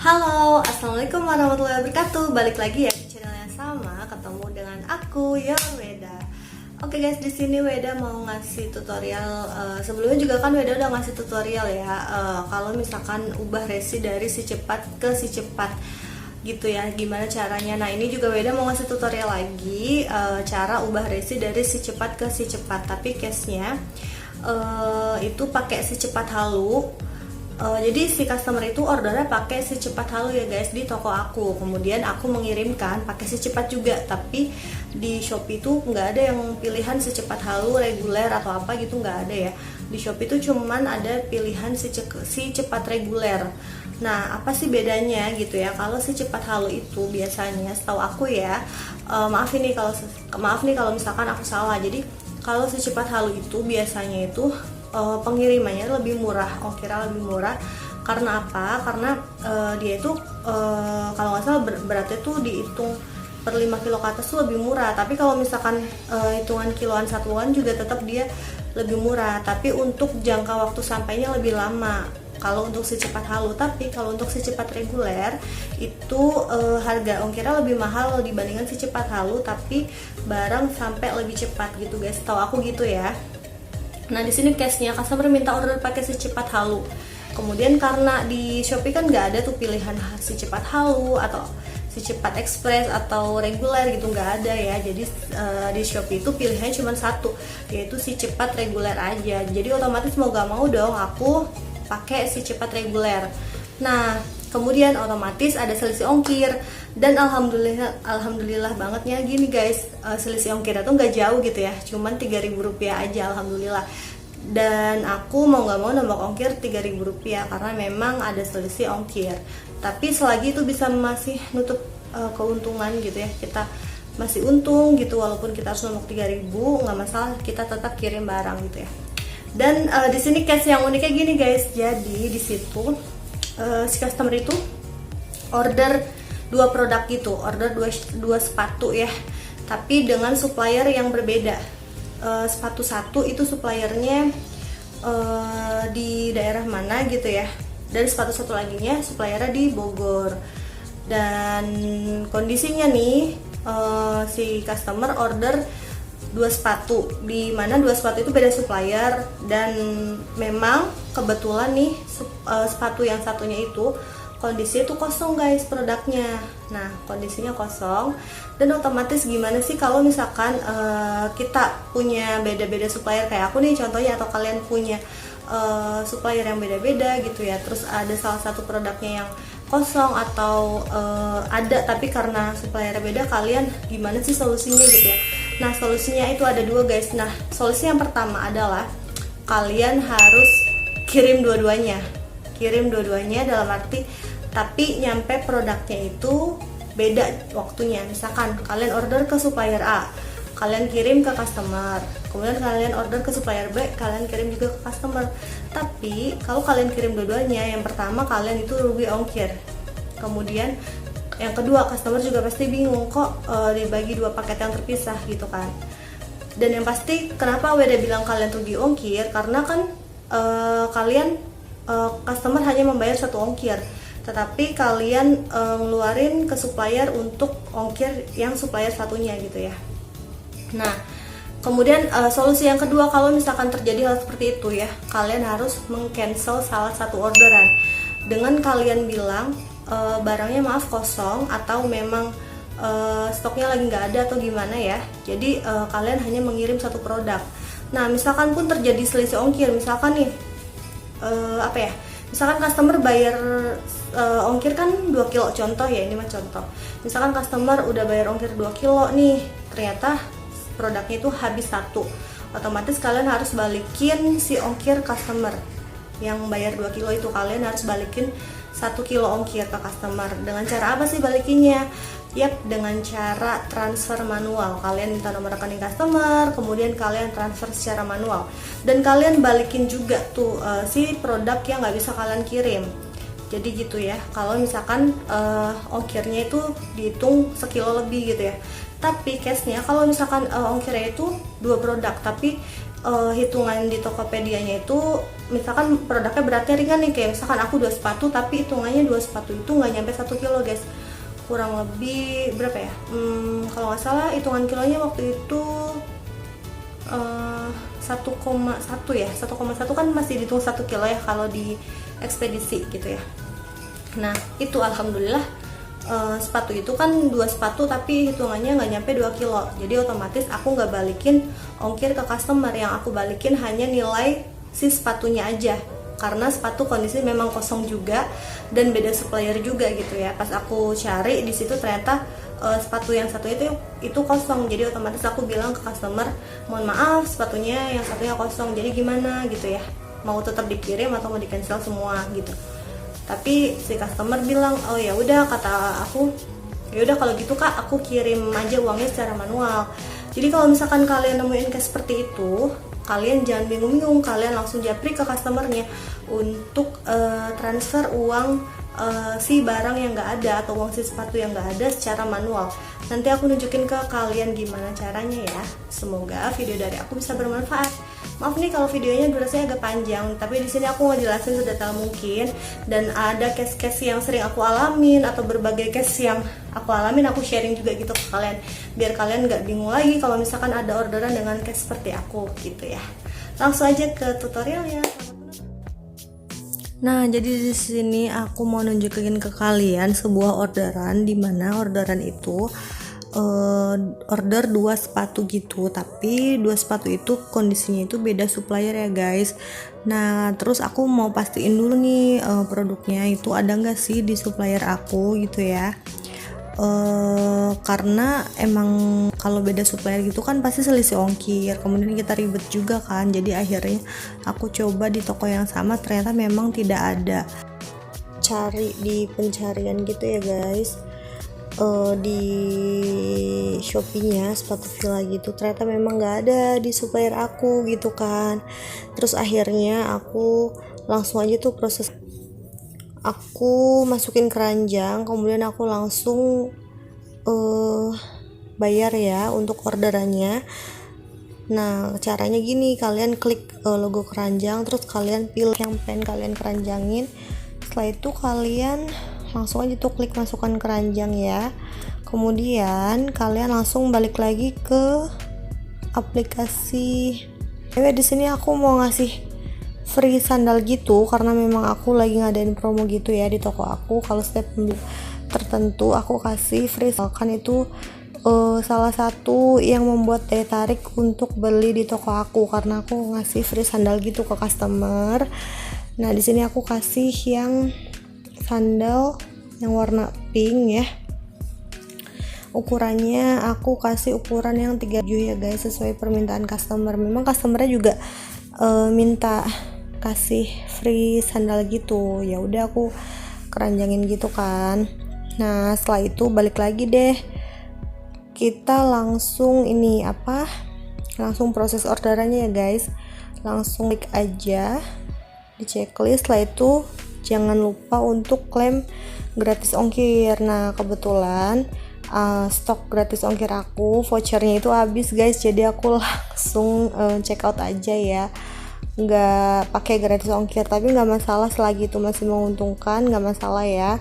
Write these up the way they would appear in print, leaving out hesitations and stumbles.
Halo, assalamualaikum warahmatullahi wabarakatuh. Balik lagi ya di channel yang sama, ketemu dengan aku Your Weda. Oke guys, di sini Weda mau ngasih tutorial. Sebelumnya juga kan Weda udah ngasih tutorial ya. Kalau misalkan ubah resi dari si cepat ke si cepat, gitu ya. Gimana caranya? Nah ini juga Weda mau ngasih tutorial lagi, cara ubah resi dari si cepat ke si cepat. Tapi case-nya itu pakai si cepat halu. Jadi si customer itu ordernya pakai si cepat halu ya guys di toko aku. Kemudian aku mengirimkan pakai si cepat juga. Tapi di Shopee itu nggak ada yang pilihan si cepat halu reguler atau apa gitu, nggak ada ya. Di Shopee itu cuman ada pilihan si cepat reguler. Nah apa sih bedanya gitu ya? Kalau si cepat halu itu biasanya, setahu aku ya, maaf nih kalau misalkan aku salah. Jadi kalau si cepat halu itu biasanya itu pengirimannya lebih murah, ongkirnya lebih murah. Karena apa? Karena dia itu kalau nggak salah beratnya tuh dihitung per 5 kilo ke atas tuh lebih murah. Tapi kalau misalkan hitungan kiloan satuan juga tetap dia lebih murah. Tapi untuk jangka waktu sampainya lebih lama kalau untuk si cepat halu. Tapi kalau untuk si cepat reguler itu harga ongkirnya lebih mahal dibandingkan si cepat halu, tapi barang sampai lebih cepat gitu guys. Tahu aku gitu ya. Nah di sini case-nya customer minta order pakai si cepat halu. Kemudian karena di Shopee kan nggak ada tuh pilihan si cepat halu atau si cepat express atau reguler gitu, nggak ada ya. Jadi di Shopee itu pilihannya cuma satu, yaitu si cepat reguler aja. Jadi otomatis mau gak mau dong aku pakai si cepat reguler. Nah kemudian otomatis ada selisih ongkir. Dan alhamdulillah bangetnya gini guys, selisih ongkirnya tuh nggak jauh gitu ya, cuman 3.000 rupiah aja, alhamdulillah. Dan aku mau nggak mau nambah ongkir 3.000 rupiah karena memang ada selisih ongkir. Tapi selagi itu bisa masih nutup keuntungan gitu ya, kita masih untung gitu, walaupun kita harus nombok 3.000 nggak masalah, kita tetap kirim barang gitu ya. Dan di sini case yang uniknya gini guys, jadi di situ si customer itu order 2 produk gitu, order 2 sepatu ya, tapi dengan supplier yang berbeda. Sepatu satu itu suppliernya di daerah mana gitu ya, dan sepatu satu laginya suppliernya di Bogor. Dan kondisinya nih si customer order 2 sepatu, di mana 2 sepatu itu beda supplier. Dan memang kebetulan nih sepatu yang satunya itu kondisinya tuh kosong guys produknya. Nah kondisinya kosong, dan otomatis gimana sih kalau misalkan kita punya beda-beda supplier kayak aku nih contohnya, atau kalian punya supplier yang beda-beda gitu ya, terus ada salah satu produknya yang kosong atau ada tapi karena supplier beda, kalian gimana sih solusinya gitu ya. Nah solusinya itu ada 2 guys. Nah solusi yang pertama adalah kalian harus kirim dua-duanya dalam arti tapi nyampe produknya itu beda waktunya. Misalkan kalian order ke supplier A, kalian kirim ke customer, kemudian kalian order ke supplier B, kalian kirim juga ke customer. Tapi kalau kalian kirim dua-duanya, yang pertama kalian itu rugi ongkir, kemudian yang kedua customer juga pasti bingung kok dibagi 2 paket yang terpisah gitu kan. Dan yang pasti kenapa Weda bilang kalian rugi ongkir, karena kan kalian customer hanya membayar 1 ongkir, tetapi kalian ngeluarin ke supplier untuk ongkir yang supplier satunya gitu ya. Nah kemudian solusi yang kedua, kalau misalkan terjadi hal seperti itu ya, kalian harus meng-cancel salah satu orderan dengan kalian bilang barangnya maaf kosong, atau memang stoknya lagi nggak ada atau gimana ya. Jadi kalian hanya mengirim 1 produk. Nah misalkan pun terjadi selisih ongkir, misalkan nih misalkan customer bayar ongkir kan 2 kilo, contoh ya, ini mah contoh. Misalkan customer udah bayar ongkir 2 kilo nih, ternyata produknya itu habis 1, otomatis kalian harus balikin si ongkir customer yang bayar 2 kilo itu. Kalian harus balikin 1 kilo ongkir ke customer. Dengan cara apa sih balikinnya? Yap, dengan cara transfer manual. Kalian minta nomor rekening customer, kemudian kalian transfer secara manual, dan kalian balikin juga tuh si produk yang nggak bisa kalian kirim. Jadi gitu ya, kalau misalkan ongkirnya itu dihitung sekilo lebih gitu ya. Tapi case-nya kalau misalkan ongkirnya itu 2 produk, tapi hitungan di Tokopedia-nya itu, misalkan produknya beratnya ringan nih, kayak misalkan aku 2 sepatu tapi hitungannya 2 sepatu itu nggak nyampe 1 kilo guys, kurang lebih berapa ya, kalau nggak salah hitungan kilonya waktu itu 1,1 ya, 1,1 kan masih dihitung 1 kilo ya kalau di ekspedisi gitu ya. Nah itu alhamdulillah sepatu itu kan 2 sepatu tapi hitungannya nggak nyampe 2 kilo, jadi otomatis aku nggak balikin ongkir ke customer, yang aku balikin hanya nilai si sepatunya aja, karena sepatu kondisi memang kosong juga dan beda supplier juga gitu ya. Pas aku cari di situ ternyata sepatu yang satu itu kosong, jadi otomatis aku bilang ke customer, mohon maaf sepatunya yang satunya kosong, jadi gimana gitu ya, mau tetap dikirim atau mau di cancel semua gitu. Tapi si customer bilang, oh ya udah, kata aku, ya udah kalau gitu kak, aku kirim aja uangnya secara manual. Jadi kalau misalkan kalian nemuin kayak seperti itu, kalian jangan bingung-bingung, kalian langsung japri ke customernya untuk transfer uang si barang yang nggak ada atau uang si sepatu yang nggak ada secara manual. Nanti aku nunjukin ke kalian gimana caranya ya. Semoga video dari aku bisa bermanfaat. Maaf nih kalau videonya durasinya agak panjang, tapi di sini aku ngejelasin sedetail mungkin, dan ada case-case yang sering aku alamin atau berbagai case yang aku alamin aku sharing juga gitu ke kalian, biar kalian nggak bingung lagi kalau misalkan ada orderan dengan case seperti aku gitu ya. Langsung aja ke tutorialnya. Nah, jadi di sini aku mau nunjukin ke kalian sebuah orderan, di mana orderan itu order 2 sepatu gitu, tapi 2 sepatu itu kondisinya itu beda supplier ya guys. Nah, terus aku mau pastiin dulu nih produknya itu ada nggak sih di supplier aku gitu ya. Karena emang kalau beda supplier gitu kan pasti selisih ongkir, kemudian kita ribet juga kan. Jadi akhirnya aku coba di toko yang sama, ternyata memang tidak ada. Cari di pencarian gitu ya guys, di Shopee-nya sepatu Fila gitu, ternyata memang nggak ada di supplier aku gitu kan. Terus akhirnya aku langsung aja tuh proses, aku masukin keranjang, kemudian aku langsung bayar ya untuk orderannya. Nah caranya gini, kalian klik logo keranjang, terus kalian pilih yang pengen kalian keranjangin. Setelah itu kalian langsung aja tuh klik masukkan keranjang ya. Kemudian kalian langsung balik lagi ke aplikasi. Di sini aku mau ngasih free sandal gitu karena memang aku lagi ngadain promo gitu ya di toko aku. Kalau step tertentu aku kasih free, kan itu salah satu yang membuat daya tarik untuk beli di toko aku, karena aku ngasih free sandal gitu ke customer. Nah di sini aku kasih yang sandal yang warna pink ya. Ukurannya aku kasih ukuran yang 37 ya guys, sesuai permintaan customer. Memang customernya juga minta kasih free sandal gitu. Ya udah aku keranjangin gitu kan. Nah setelah itu balik lagi deh, kita langsung langsung proses orderannya ya guys. Langsung klik aja di checklist. Setelah itu jangan lupa untuk klaim gratis ongkir. Nah kebetulan stok gratis ongkir aku, vouchernya itu habis guys, jadi aku langsung check out aja ya, nggak pakai gratis ongkir. Tapi nggak masalah, selagi itu masih menguntungkan nggak masalah ya.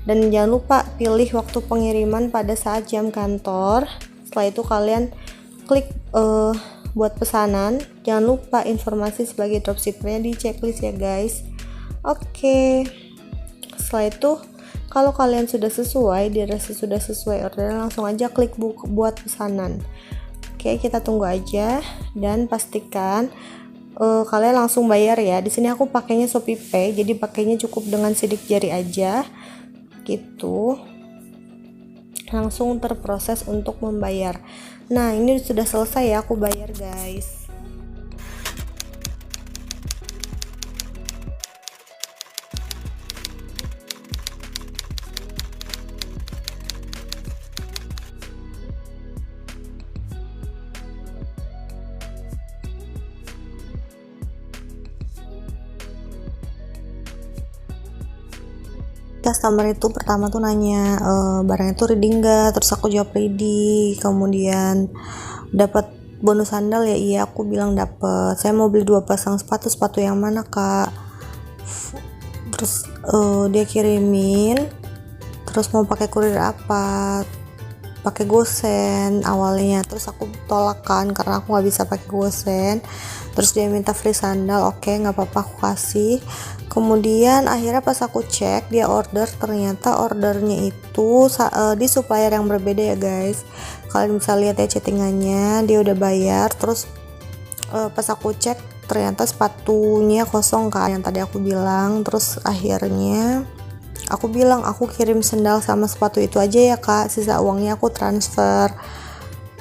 Dan jangan lupa pilih waktu pengiriman pada saat jam kantor. Setelah itu kalian klik buat pesanan. Jangan lupa informasi sebagai dropshippernya di checklist ya guys. Oke. Setelah itu kalau kalian sudah sesuai, dirasa sudah sesuai orderan, langsung aja klik buat pesanan. Oke, kita tunggu aja dan pastikan kalian langsung bayar ya. Di sini aku pakainya ShopeePay, jadi pakainya cukup dengan sidik jari aja gitu. Langsung terproses untuk membayar. Nah, ini sudah selesai ya aku bayar guys. Customer itu pertama tuh nanya barangnya tuh ready enggak, terus aku jawab ready, kemudian dapat bonus sandal ya? Iya, aku bilang dapet. Saya mau beli 2 pasang sepatu yang mana kak? Terus dia kirimin, terus mau pakai kurir apa? Pakai gosen awalnya, terus aku tolak kan karena aku nggak bisa pakai gosen. Terus dia minta free sandal, oke nggak apa-apa aku kasih. Kemudian akhirnya pas aku cek dia order, ternyata ordernya itu di supplier yang berbeda ya guys. Kalian bisa lihat ya chattingannya, dia udah bayar. Terus pas aku cek ternyata sepatunya kosong kan yang tadi aku bilang. Terus akhirnya aku bilang aku kirim sendal sama sepatu itu aja ya kak, sisa uangnya aku transfer.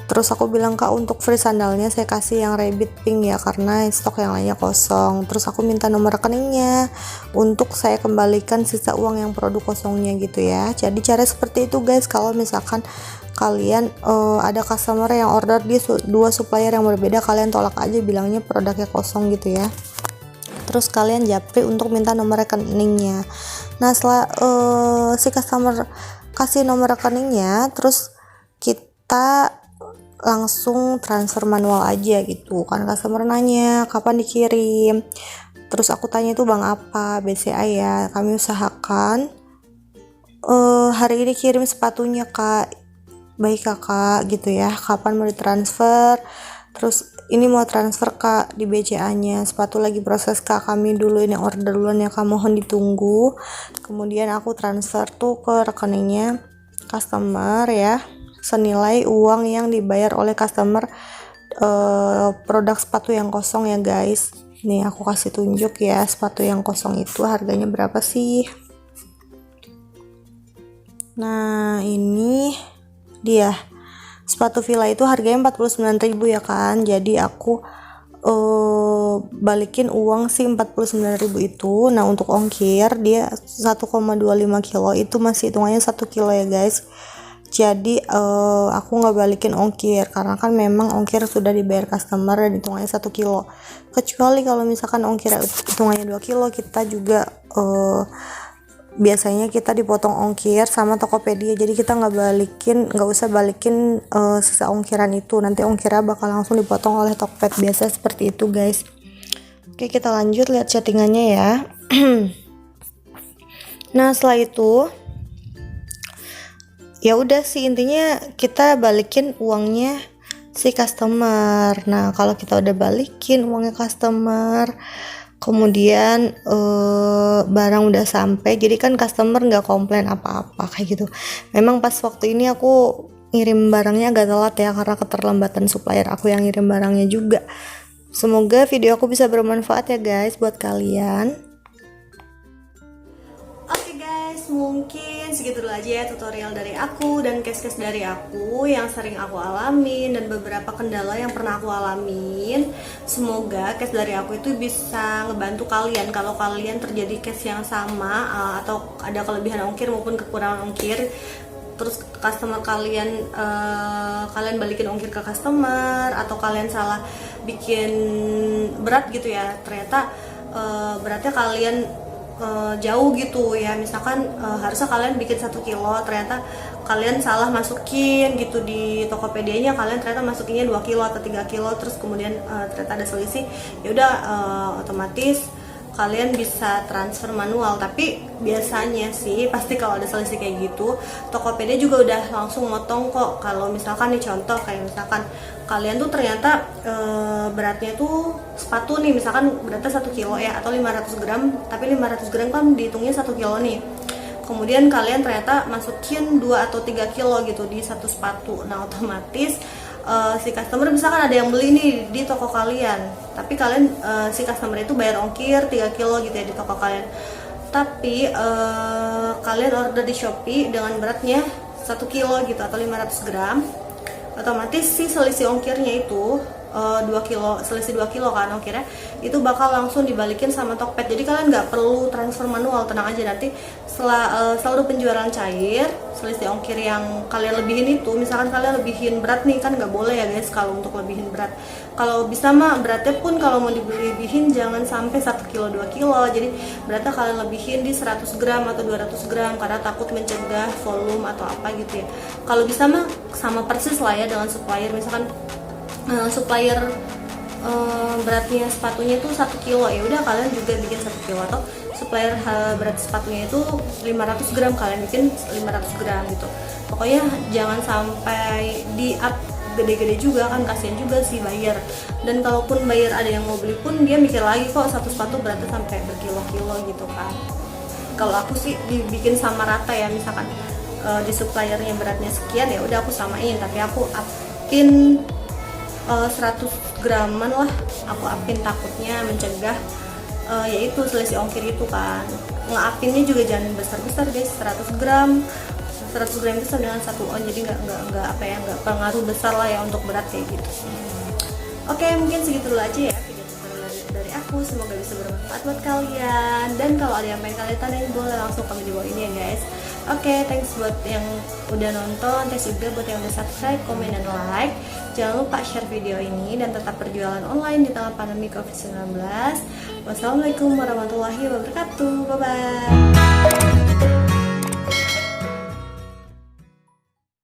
Terus aku bilang kak untuk free sandalnya saya kasih yang rabbit pink ya karena stok yang lainnya kosong. Terus aku minta nomor rekeningnya untuk saya kembalikan sisa uang yang produk kosongnya gitu ya. Jadi cara seperti itu guys, kalau misalkan kalian ada customer yang order di 2 supplier yang berbeda, kalian tolak aja bilangnya produknya kosong gitu ya. Terus kalian japri untuk minta nomor rekeningnya. Nah setelah si customer kasih nomor rekeningnya, terus kita langsung transfer manual aja gitu kan. Customer nanya kapan dikirim, terus aku tanya itu bank apa, BCA ya, kami usahakan hari ini kirim sepatunya kak. Baik kakak gitu ya, kapan mau ditransfer. Terus ini mau transfer kak di BCA nya, sepatu lagi proses kak, kami dulu ini order duluan ya kak, mohon ditunggu. Kemudian aku transfer tuh ke rekeningnya customer ya, senilai uang yang dibayar oleh customer produk sepatu yang kosong ya guys. Nih aku kasih tunjuk ya, sepatu yang kosong itu harganya berapa sih. Nah ini dia sepatu Fila itu harganya 49.000 ya kan. Jadi aku balikin uang sih 49.000 itu. Nah untuk ongkir dia 1,25 kilo itu masih hitungannya 1 kilo ya guys. Jadi aku nggak balikin ongkir karena kan memang ongkir sudah dibayar customer dan hitungannya 1 kilo. Kecuali kalau misalkan ongkir hitungannya 2 kilo, kita juga biasanya kita dipotong ongkir sama Tokopedia, jadi kita nggak usah balikin sisa ongkiran itu, nanti ongkirnya bakal langsung dipotong oleh Tokped, biasa seperti itu guys. Oke kita lanjut lihat chattingannya ya. Nah setelah itu ya udah sih, intinya kita balikin uangnya si customer. Nah kalau kita udah balikin uangnya customer, kemudian barang udah sampai, jadi kan customer nggak komplain apa-apa kayak gitu. Memang pas waktu ini aku ngirim barangnya agak telat ya karena keterlambatan supplier aku yang ngirim barangnya juga. Semoga video aku bisa bermanfaat ya guys buat kalian. Oke guys, mungkin segitu dulu aja ya tutorial dari aku dan case-case dari aku yang sering aku alamin dan beberapa kendala yang pernah aku alamin. Semoga case dari aku itu bisa ngebantu kalian kalau kalian terjadi case yang sama atau ada kelebihan ongkir maupun kekurangan ongkir. Terus customer kalian balikin ongkir ke customer, atau kalian salah bikin berat gitu ya, ternyata beratnya kalian jauh gitu ya, misalkan harusnya kalian bikin 1 kilo, ternyata kalian salah masukin gitu di Tokopedia-nya, kalian ternyata masukinnya 2 kilo atau 3 kilo, terus kemudian ternyata ada selisih, ya udah otomatis kalian bisa transfer manual. Tapi biasanya sih pasti kalau ada selisih kayak gitu, Tokopedia juga udah langsung motong kok. Kalau misalkan nih contoh kayak misalkan kalian tuh ternyata beratnya tuh sepatu nih misalkan beratnya 1 kilo ya atau 500 gram, tapi 500 gram kan dihitungnya 1 kilo nih. Kemudian kalian ternyata masukin 2 atau 3 kilo gitu di satu sepatu. Nah otomatis si customer misalkan ada yang beli nih di toko kalian, tapi kalian si customer itu bayar ongkir 3 kilo gitu ya di toko kalian, tapi kalian order di Shopee dengan beratnya 1 kilo gitu atau 500 gram, otomatis si selisih ongkirnya itu 2 kilo, selisih 2 kilo kan ongkirnya, itu bakal langsung dibalikin sama Tokped. Jadi kalian nggak perlu transfer manual, tenang aja, nanti setelah seluruh penjualan cair, selisih ongkir yang kalian lebihin itu, misalkan kalian lebihin berat nih, kan nggak boleh ya guys kalau untuk lebihin berat. Kalau bisa mah beratnya pun kalau mau dilebihin jangan sampai 1 kilo 2 kilo, jadi beratnya kalian lebihin di 100 gram atau 200 gram karena takut mencegah volume atau apa gitu ya. Kalau bisa mah sama persis lah ya dengan supplier, misalkan supplier beratnya sepatunya itu 1 kilo, ya udah kalian juga bikin 1 kilo, atau supplier berat sepatunya itu 500 gram, kalian bikin 500 gram gitu. Pokoknya jangan sampai di up gede-gede juga, kan kasihan juga sih buyer. Dan kalaupun buyer ada yang mau beli pun dia mikir lagi kok satu sepatu beratnya sampai berkilo-kilo gitu kan. Kalau aku sih dibikin sama rata ya, misalkan di suppliernya beratnya sekian, ya udah aku samain, tapi aku upin 100 graman lah, aku upin, takutnya mencegah yaitu selisih ongkir itu kan. Ngeapinnya juga jangan besar-besar guys, 100 gram itu sama dengan 1 on, jadi nggak apa ya, nggak pengaruh besar lah ya untuk berat kayak gitu. Oke, mungkin segitu dulu aja ya video tutorial dari aku, semoga bisa bermanfaat buat kalian. Dan kalau ada yang pengen kalian tanyain, boleh langsung komen di bawah ini ya guys. Oke, thanks buat yang udah nonton, thanks juga buat yang udah subscribe, komen, dan like. Jangan lupa share video ini dan tetap berjualan online di tengah pandemi COVID-19. Wassalamualaikum warahmatullahi wabarakatuh. Bye bye.